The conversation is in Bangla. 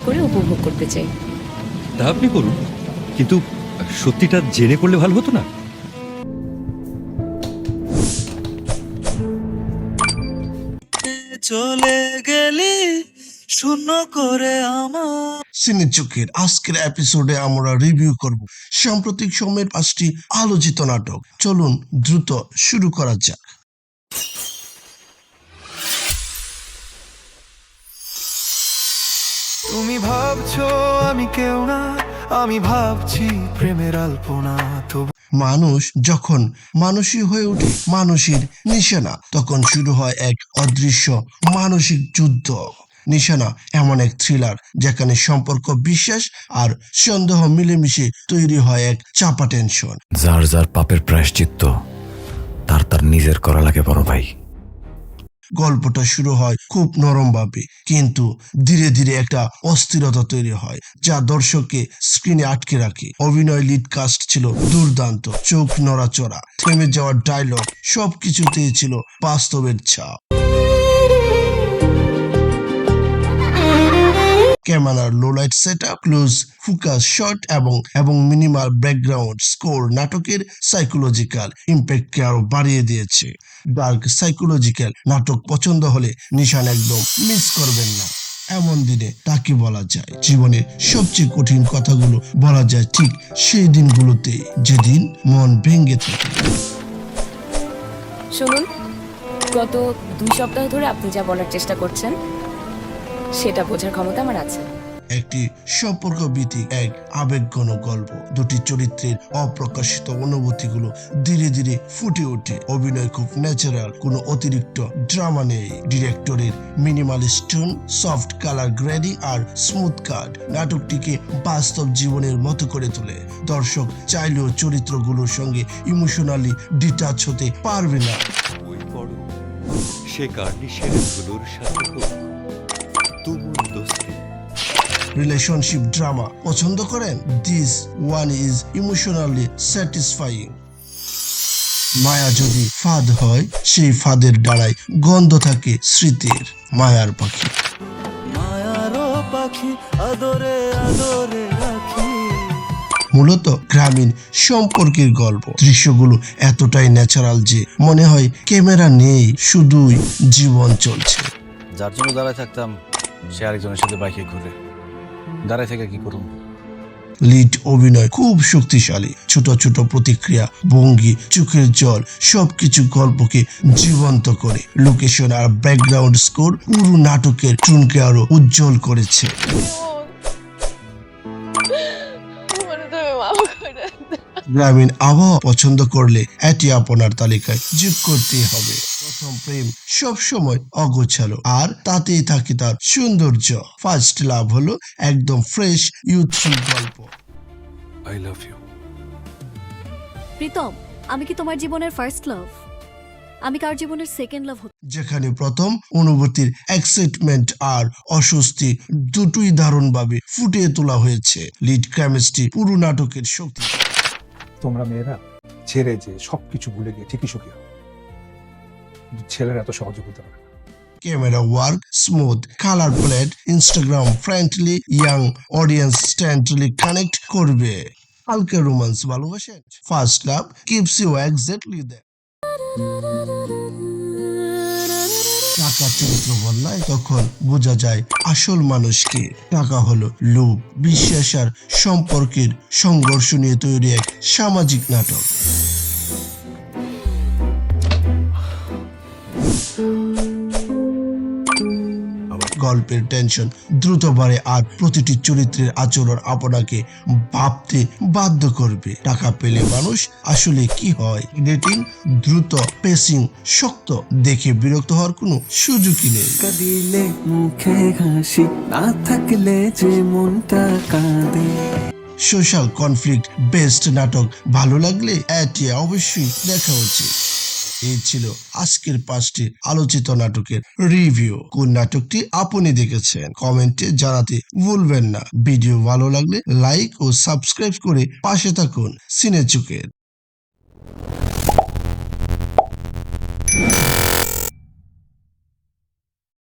করে উপভোগ করতে চাই। তা আপনি করুন, কিন্তু সত্যিটা জেনে করলে ভালো হতো না? চলে গেলি শূন্য করে আমার। সিনে চোখের আজকের এপিসোডে আমরা রিভিউ করব সাম্প্রতিক সময়ের 5টি আলোচিত নাটক। চলুন দ্রুত শুরু করা যাক। তুমি ভাবছো আমি কেউ না, আমি ভাবছি প্রেমের আলপনা। মানুষ যখন মানুষই হয়ে ওঠে মানুষের নিশানা, তখন শুরু হয় এক অদৃশ্য মানসিক যুদ্ধ। নিশানা এমন এক থ্রিলার যেখানে সম্পর্ক, বিশ্বাস আর সন্দেহ মিলেমিশে তৈরি হয় এক চাপা টেনশন। যার যার পাপের প্রায়শ্চিত্ত তার তার নিজের করা লাগে বড় ভাই। গল্পটা শুরু হয় খুব নরম ভাবে, কিন্তু ধীরে ধীরে একটা অস্থিরতা তৈরি হয় যা দর্শককে স্ক্রিনে আটকে রাখে। অভিনয়, লিড কাস্ট ছিল দুর্দান্ত, চোখ নড়াচড়া, থেমে যাওয়ার ডায়লগ, সবকিছুতেই ছিল বাস্তবের ছাপ। ক্যামেরার low light setup, close focus shot এবং মিনিমাল ব্যাকগ্রাউন্ড স্কোর নাটকের সাইকোলজিক্যাল ইম্প্যাক্টকে আরো বাড়িয়ে দিয়েছে। ডার্ক সাইকোলজিক্যাল নাটক পছন্দ হলে নিশান একদম মিস করবেন না। এমন দিনে তাকে বলা যায় জীবনের সবচেয়ে কঠিন কথাগুলো বলা যায় ঠিক সেই দিনগুলোতে যেদিন মন ভেঙে থাকে। শুনুন, গত 2 সপ্তাহ ধরে আপনি যা বলার চেষ্টা করছেন সেটা বোঝার ক্ষমতা আমার আছে। একটি সম্পর্ক ভিত্তিক এক আবেগঘন গল্প। দুটি চরিত্রের অপ্রকাশিত অনুভূতিগুলো ধীরে ধীরে ফুটে ওঠে। অভিনয় খুব ন্যাচারাল, কোনো অতিরিক্ত ড্রামা নেই। ডিরেক্টরের minimalist tone, soft colour grading আর স্মুথ কাট নাটকটিকে বাস্তব জীবনের মতো করে তোলে। দর্শক চাইলেও চরিত্রগুলোর সঙ্গে ইমোশনালি ডিটাচ হতে পারবে না। ওই পড়ো, সে গার্নিশেরগুলোর সাথে হোক তুমুল দোস্তি। রিলেশনশিপ ড্রামা পছন্দ করেন? This one is emotionally satisfying. মায়া যদি ফাঁদ হয়, সেই ফাঁদের ডাড়ায় গন্ধ থাকে স্মৃতির। মায়ার পাখি। মায়ারও পাখি আদরে আদরে রাখি। মূলত গ্রামীণ সম্পর্কের গল্প। দৃশ্যগুলো এতটাই ন্যাচারাল যে মনে হয় ক্যামেরা নেই, শুধুই জীবন চলছে। যার জন্য দাঁড়ায় থাকতাম সে আরেকজনের সাথে বাইকে ঘুরে, দাঁড়ায় থেকে কি করুন। লিড অভিনয় খুব শক্তিশালী। ছোট ছোট প্রতিক্রিয়া, ভঙ্গি, চোখের জল সবকিছু গল্পকে জীবন্ত করে। লোকেশন আর ব্যাকগ্রাউন্ড স্কোর পুরো নাটকের টুনকে আরো উজ্জ্বল করেছে। গ্রামীণ আবহাওয়া পছন্দ করলে এটি আপনার তালিকায় যোগ করতেই হবে। প্রথম প্রেম সবসময় অগোছালো, আর তাতেই থাকে তার সৌন্দর্য। ফার্স্ট লাভ হলো একদম ফ্রেশ ইউথফুল গল্প। I love you. প্রীতম, আমি কি তোমার জীবনের ফার্স্ট লাভ? আমি কার জীবনের সেকেন্ড লাভ? যেখানে প্রথম অনুভূতির এক্সাইটমেন্ট আর অস্বস্তি দুটোই দারুণভাবে ফুটিয়ে তোলা হয়েছে। লিড কেমিস্ট্রি পুরো নাটকের শক্তি। তোমরা মেয়েরা ছেড়ে যে সবকিছু ভুলে গিয়ে ঠিকই সুখী হও, কিন্তু ছেলেরা এত সহজে হতে পারে না। Camera work smooth, colour palette Instagram friendly, young audience instantly connect করবে। হালকা রোমান্স ভালোবাসেন? First love keeps you exactly that. টাকা চরিত্র বদলায়, তখন বোঝা যায় আসল মানুষকে। টাকা হলো লোভ, বিশ্বাস আর সম্পর্কের সংঘর্ষ নিয়ে তৈরি এক সামাজিক নাটক। গল্পের টেনশন দ্রুত বাড়ে আর প্রতিটি চরিত্রের আচরণ আপনাকে ভাবতে বাধ্য করবে। টাকা পেলে মানুষ আসলে কি হয়। রেটিং দ্রুত, পেসিং শক্ত, দেখে বিরক্ত হওয়ার কোনো সুযোগই নেই। দিলে মুখে হাসি, না থাকলে যে মনটা কাঁদে। সোশ্যাল কনফ্লিক্ট বেস্ট নাটক ভালো লাগলে এটি অবশ্যই দেখা উচিত। এই ছিল আজকের 5টি আলোচিত নাটকের রিভিউ। কোন নাটকটি আপনি দেখেছেন কমেন্টে জানাতে ভুলবেন না। ভিডিও ভালো লাগলে লাইক ও সাবস্ক্রাইব করে পাশে থাকুন সিনে চোখের।